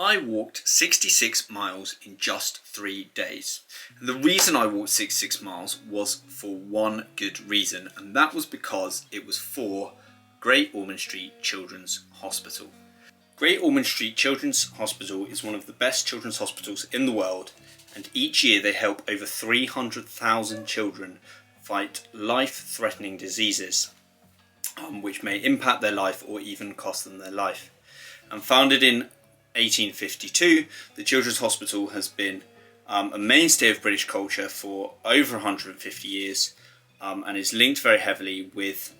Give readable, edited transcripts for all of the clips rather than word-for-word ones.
I walked 66 miles in just 3 days. And the reason I walked 66 miles was for one good reason, and that was because it was for Great Ormond Street Children's Hospital. Great Ormond Street Children's Hospital is one of the best children's hospitals in the world, and each year they help over 300,000 children fight life-threatening diseases, which may impact their life or even cost them their life. And founded in 1852, the Children's Hospital has been a mainstay of British culture for over 150 years and is linked very heavily with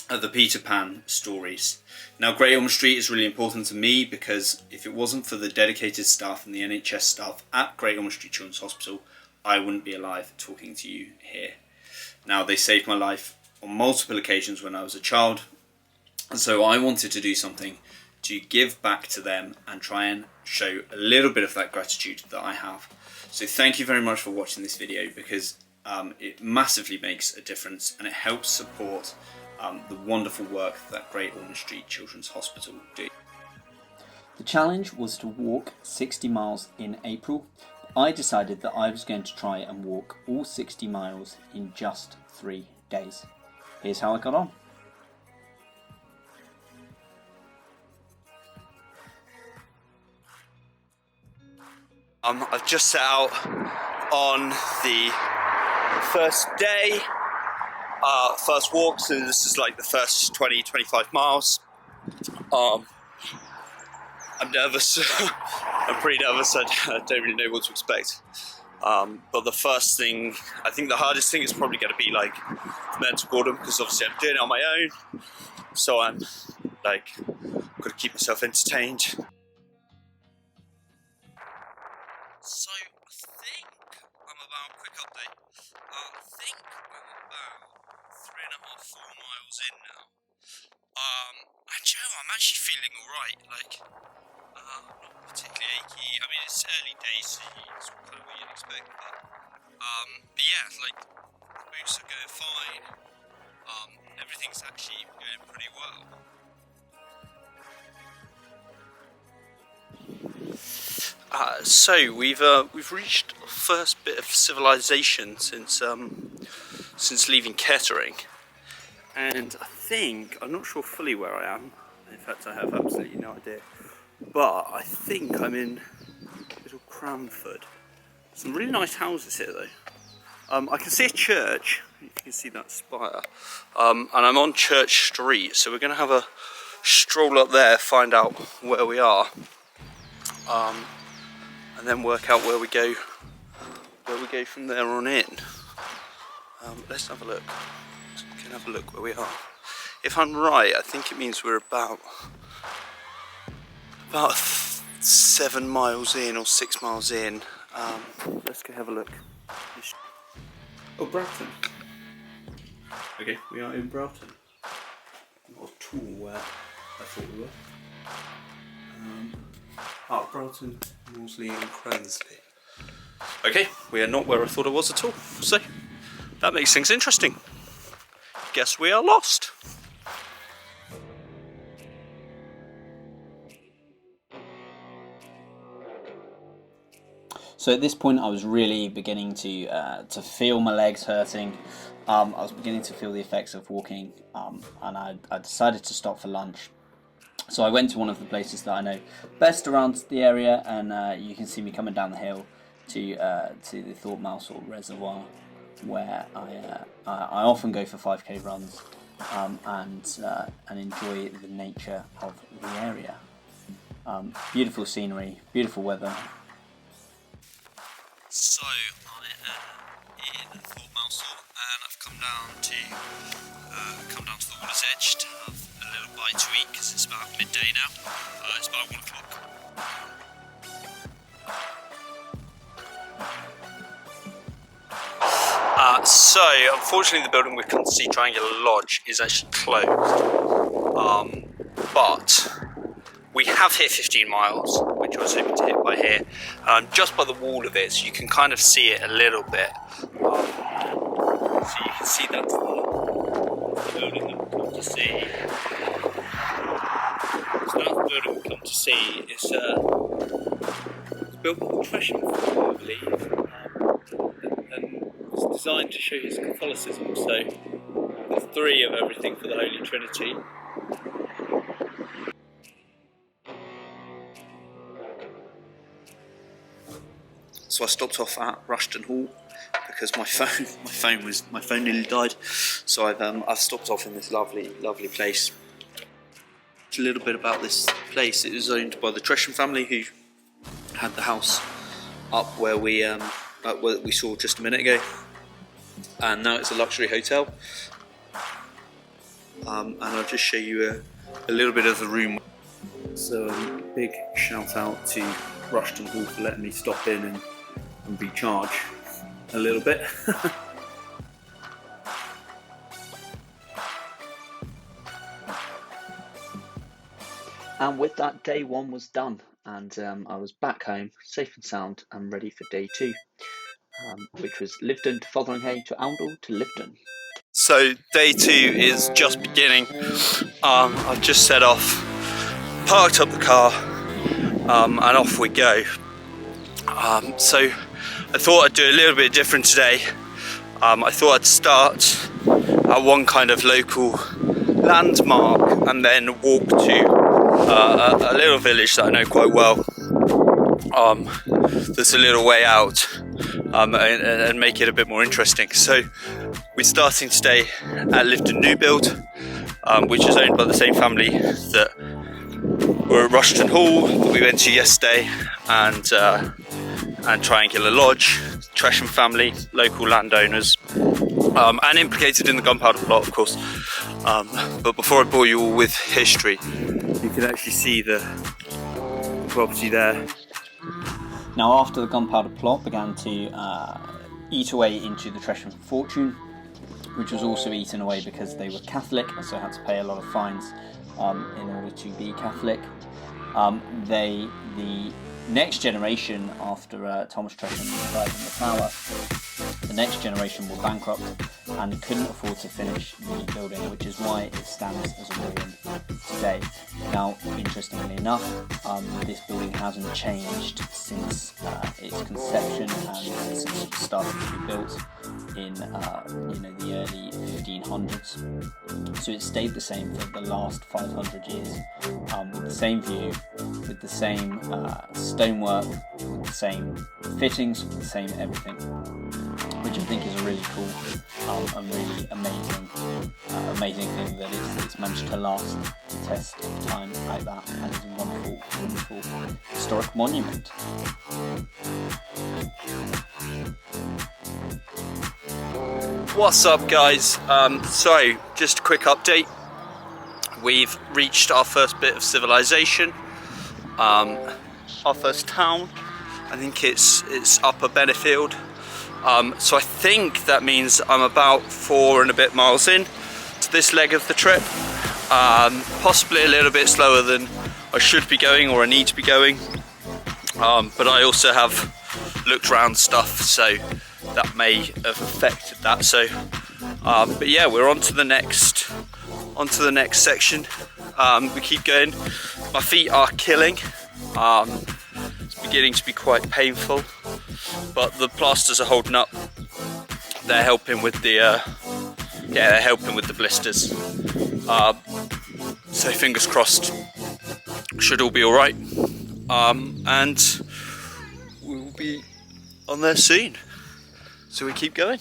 the Peter Pan stories. Now, Great Ormond Street is really important to me because if it wasn't for the dedicated staff and the NHS staff at Great Ormond Street Children's Hospital, I wouldn't be alive talking to you here. Now, they saved my life on multiple occasions when I was a child, and so I wanted to do something to give back to them and try and show a little bit of that gratitude that I have. So thank you very much for watching this video, because it massively makes a difference and it helps support the wonderful work that Great Ormond Street Children's Hospital do. The challenge was to walk 60 miles in April. I decided that I was going to try and walk all 60 miles in just 3 days. Here's how I got on. I've just set out on the first day, first walk, so this is like the first 20-25 miles. I'm nervous. I'm pretty nervous. I don't really know what to expect. But the first thing, I think the hardest thing is probably going to be like mental boredom, because obviously I'm doing it on my own. So I'm like, got to keep myself entertained. So I think I'm about, quick update, I think I'm about 3.5-4 miles in now. And Joe, I'm actually feeling alright, like, not particularly achy. I mean, it's early days, so it's kind of what you'd expect, but yeah, like, the boots are going fine, everything's actually going pretty well. So we've reached the first bit of civilization since leaving Kettering, and I think, I'm not sure fully where I am. In fact, I have absolutely no idea. But I think I'm in little Cranford. Some really nice houses here, though. I can see a church. You can see that spire, and I'm on Church Street. So we're going to have a stroll up there, find out where we are. And then work out where we go from there on in. Let's have a look. We can have a look where we are. If I'm right, I think it means we're about 7 miles in or 6 miles in. Let's go have a look. Oh, Broughton. Okay, we are in Broughton. Not at all where I thought we were. Broughton, Morsley and Cransley. Okay, we are not where I thought I was at all, so that makes things interesting. Guess we are lost. So at this point I was really beginning to feel my legs hurting. I was beginning to feel the effects of walking, and I decided to stop for lunch. So I went to one of the places that I know best around the area, and you can see me coming down the hill to the Thorpe Mousehole Reservoir, where I often go for 5k runs and enjoy the nature of the area. Beautiful scenery, beautiful weather. So I am in Thorpe Mousehole, and I've come down to the water's edge to have a little bite to eat, because it's about midday now. It's about 1 o'clock. So unfortunately the building we come to see, Triangular Lodge, is actually closed. But we have hit 15 miles, which I was hoping to hit by here. Just by the wall of it, so you can kind of see it a little bit. So you can see that's the building that we come to see. So that's the building we've come to see is it's built by the Tresham family, I believe, and it's designed to show his Catholicism. So there's 3 of everything for the Holy Trinity. So I stopped off at Rushton Hall because my phone nearly died. So I've stopped off in this lovely place. A little bit about this place. It was owned by the Tresham family, who had the house up where we saw just a minute ago, and now it's a luxury hotel. And I'll just show you a little bit of the room. So big shout out to Rushton Hall for letting me stop in and recharge a little bit. And with that, day 1 was done, and I was back home, safe and sound, and ready for day 2, which was Lyveden to Fotheringhay to Oundle to Lyveden. So day 2 is just beginning. I've just set off, parked up the car, and off we go. So I thought I'd do a little bit different today. I thought I'd start at one kind of local landmark and then walk to a little village that I know quite well. That's a little way out, and make it a bit more interesting. So we're starting today at Lyveden New Build, which is owned by the same family that were at Rushton Hall that we went to yesterday, and Triangular Lodge, Tresham family, local landowners, and implicated in the gunpowder plot, of course. But before I bore you all with history, you can actually see the property there. Now, after the gunpowder plot began to eat away into the Tresham fortune, which was also eaten away because they were Catholic, so had to pay a lot of fines in order to be Catholic. The next generation, after Thomas Tresham died in the Tower, the next generation were bankrupt and couldn't afford to finish the building, which is why it stands as a ruin today. Now, interestingly enough, this building hasn't changed since its conception and since it started to be built in the early 1500s. So it stayed the same for the last 500 years, with the same view, with the same stonework, with the same fittings, with the same everything, which I think is a really cool and really amazing thing that it's managed to last the test of time like that, and is a wonderful historic monument. What's up, guys? So just a quick update. We've reached our first bit of civilization, our first town. I think it's Upper Bennefield. So I think that means I'm about 4 and a bit miles in to this leg of the trip. Possibly a little bit slower than I should be going or I need to be going. But I also have looked around stuff, so that may have affected that. So, but yeah, we're on to the next section. We keep going. My feet are killing. It's beginning to be quite painful, but the plasters are holding up. They're helping with the blisters. So fingers crossed, should all be all right. And we will be on there soon. So we keep going.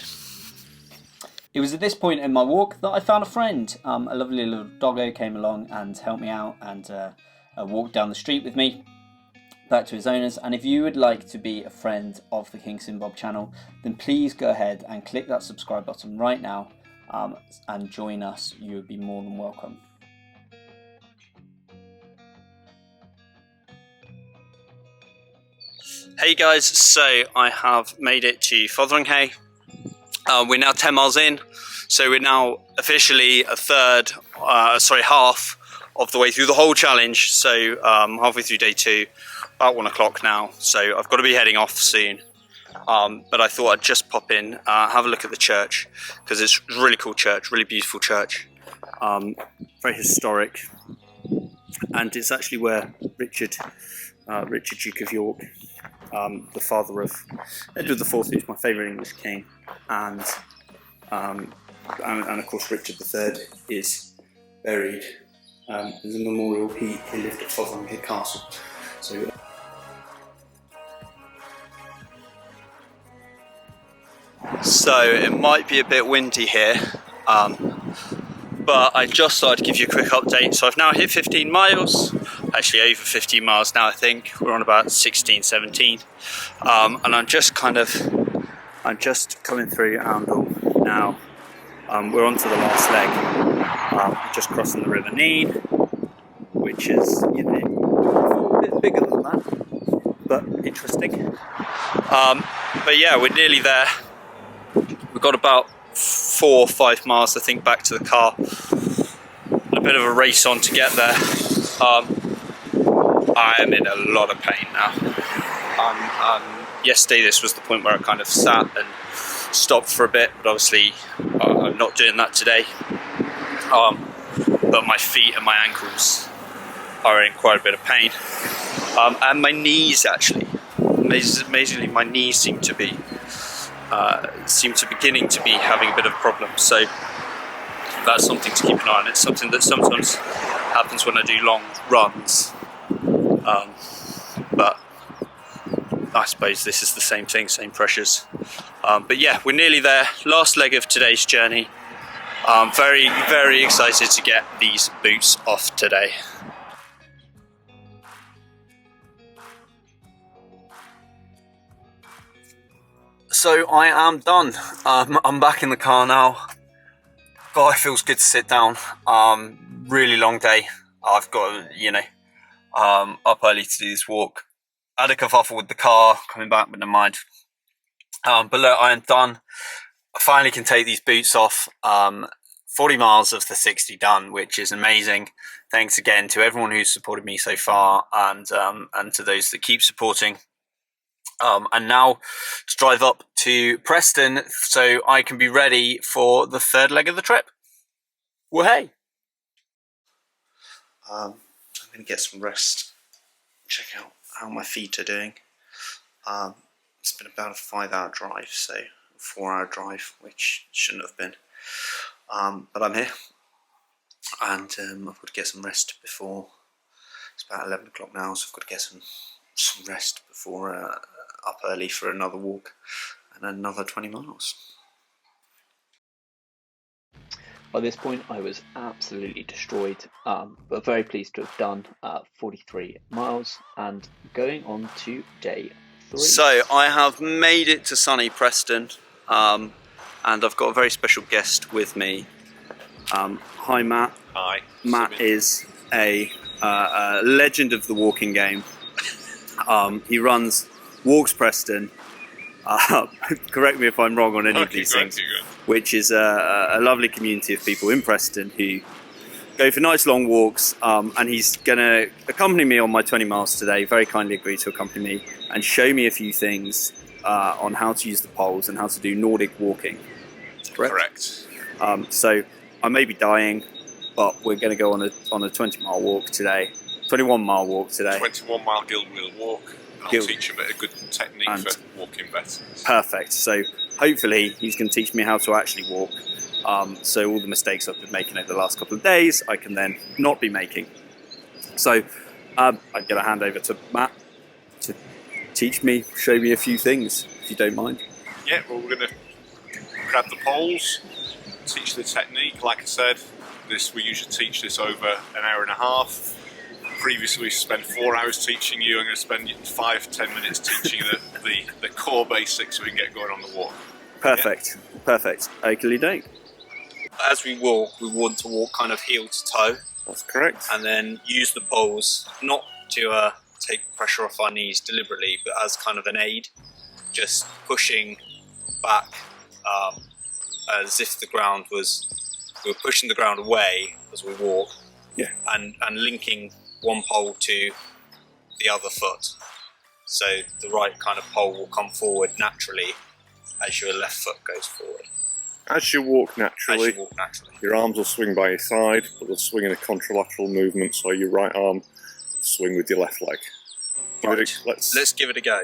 It was at this point in my walk that I found a friend. A lovely little doggo came along and helped me out and walked down the street with me back to his owners. And if you would like to be a friend of the King Simbob channel, then please go ahead and click that subscribe button right now and join us. You would be more than welcome. Hey guys, so I have made it to Fotheringhay. We're now 10 miles in, so we're now officially half of the way through the whole challenge. So halfway through day 2, about 1 o'clock now, so I've got to be heading off soon. But I thought I'd just pop in, have a look at the church, because it's a really cool church, really beautiful church, very historic. and it's actually where Richard Duke of York, the father of Edward IV, who's my favourite English king, and of course Richard III is buried. There's a memorial. He lived at Fotheringay Castle. So it might be a bit windy here, but I just thought I'd give you a quick update. So I've now hit 15 miles, actually over 15 miles now I think. We're on about 16, 17. And I'm just coming through Oundle now. We're on to the last leg, just crossing the River Nene, which is, you know, a bit bigger than that, but interesting. But yeah, we're nearly there. We've got about 4 or 5 miles, I think, back to the car. A bit of a race on to get there. I am in a lot of pain now. Yesterday this was the point where I kind of sat and stopped for a bit, but obviously I'm not doing that today. But my feet and my ankles are in quite a bit of pain. And my knees actually. Amazingly, my knees seem to be beginning to be having a bit of a problem, so that's something to keep an eye on. It's something that sometimes happens when I do long runs, but I suppose this is the same thing, same pressures. But yeah, we're nearly there, last leg of today's journey. I'm very, very excited to get these boots off today. So I am done. I'm back in the car now. God, it feels good to sit down. Really long day. I've got, up early to do this walk. I had a kerfuffle with the car coming back, but never mind. But look, I am done. I finally can take these boots off. 40 miles of the 60 done, which is amazing. Thanks again to everyone who's supported me so far, and to those that keep supporting. And now to drive up to Preston so I can be ready for the third leg of the trip. Well, hey. I'm going to get some rest, check out how my feet are doing. It's been about a 5-hour drive, so a 4-hour drive, which shouldn't have been. But I'm here, and I've got to get some rest before. It's about 11 o'clock now, so I've got to get some rest before up early for another walk and another 20 miles. By this point, I was absolutely destroyed, but very pleased to have done 43 miles and going on to day 3. So I have made it to sunny Preston, and I've got a very special guest with me. Hi, Matt. Hi. Matt is a legend of the walking game. He runs Walks Preston. Correct me if I'm wrong on any of these things. Which is a lovely community of people in Preston who go for nice long walks, and he's going to accompany me on my 20 miles today, very kindly agreed to accompany me and show me a few things on how to use the poles and how to do Nordic walking. Correct. So I may be dying, but we're going to go on a 20-mile walk today, 21-mile walk today. 21-mile guild wheel walk. I'll teach him a good technique for walking better. Perfect. So hopefully he's going to teach me how to actually walk. So all the mistakes I've been making over the last couple of days, I can then not be making. So I'm going to hand over to Matt to teach me, show me a few things, if you don't mind. Yeah, well, we're going to grab the poles, teach the technique. Like I said, we usually teach this over an hour and a half. Previously, we spent 4 hours teaching you. I'm going to spend 5-10 minutes teaching you the core basics so we can get going on the walk. Perfect. Yeah? Perfect. Oakley doke. As we walk, we want to walk kind of heel to toe. That's correct. And then use the poles not to take pressure off our knees deliberately, but as kind of an aid, just pushing back as if we were pushing the ground away as we walk. Yeah. And linking one pole to the other foot, so the right kind of pole will come forward naturally as your left foot goes forward. As you walk naturally, your arms will swing by your side, but they'll swing in a contralateral movement, so your right arm will swing with your left leg. Right. Let's give it a go.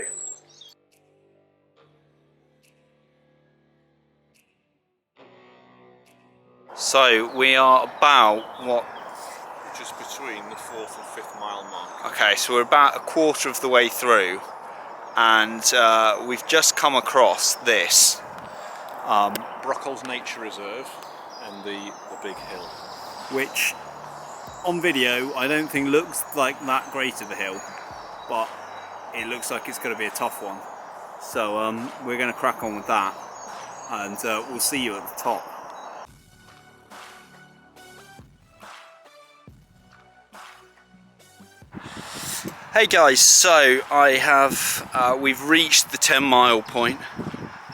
So we are about, what? Just between the 4th and 5th mile mark. Okay, so we're about a quarter of the way through, and we've just come across this. Brockholes Nature Reserve and the big hill. Which on video I don't think looks like that great of a hill, but it looks like it's going to be a tough one. So we're going to crack on with that, and we'll see you at the top. Hey guys, so we've reached the 10-mile point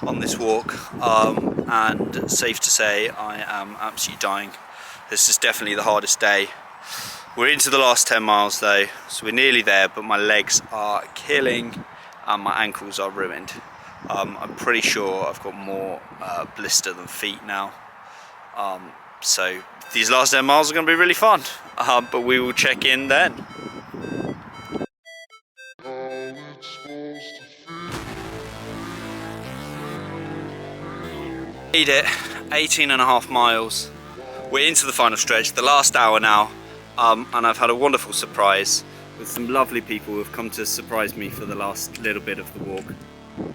on this walk, and safe to say I am absolutely dying. This is definitely the hardest day. We're into the last 10 miles though, so we're nearly there, but my legs are killing and my ankles are ruined. I'm pretty sure I've got more blister than feet now. So these last 10 miles are going to be really fun, but we will check in then. Made it, 18.5 miles. We're into the final stretch, the last hour now, and I've had a wonderful surprise with some lovely people who have come to surprise me for the last little bit of the walk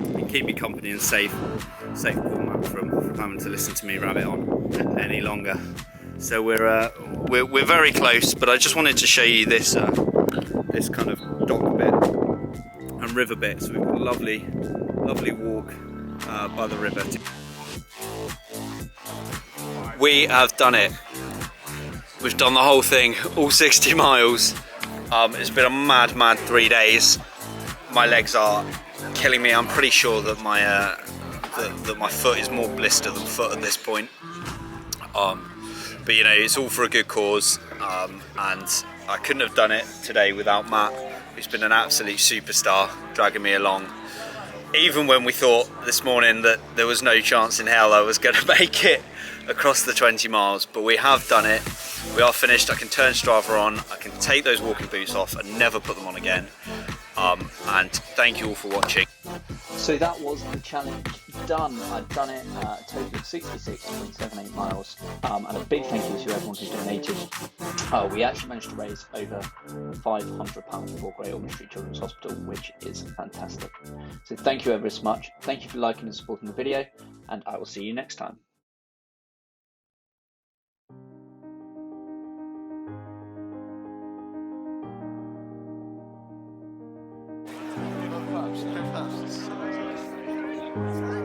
and keep me company and save Paul Matt from having to listen to me rabbit on any longer. So we're very close, but I just wanted to show you this this kind of dock bit and river bit. So we've got a lovely walk by the river. We have done it. We've done the whole thing, all 60 miles. It's been a mad 3 days. My legs are killing me. I'm pretty sure that my foot is more blister than foot at this point. But you know, it's all for a good cause, and I couldn't have done it today without Matt, who's been an absolute superstar, dragging me along. Even when we thought this morning that there was no chance in hell I was going to make it across the 20 miles, but we have done it. We are finished. I can turn Strava on, I can take those walking boots off and never put them on again. And thank you all for watching. So that was the challenge done. I've done it a total of 66.78 miles, and a big thank you to everyone who donated. We actually managed to raise over £500 for Great Ormond Street Children's Hospital, which is fantastic. So thank you ever so much. Thank you for liking and supporting the video, and I will see you next time. Perhaps.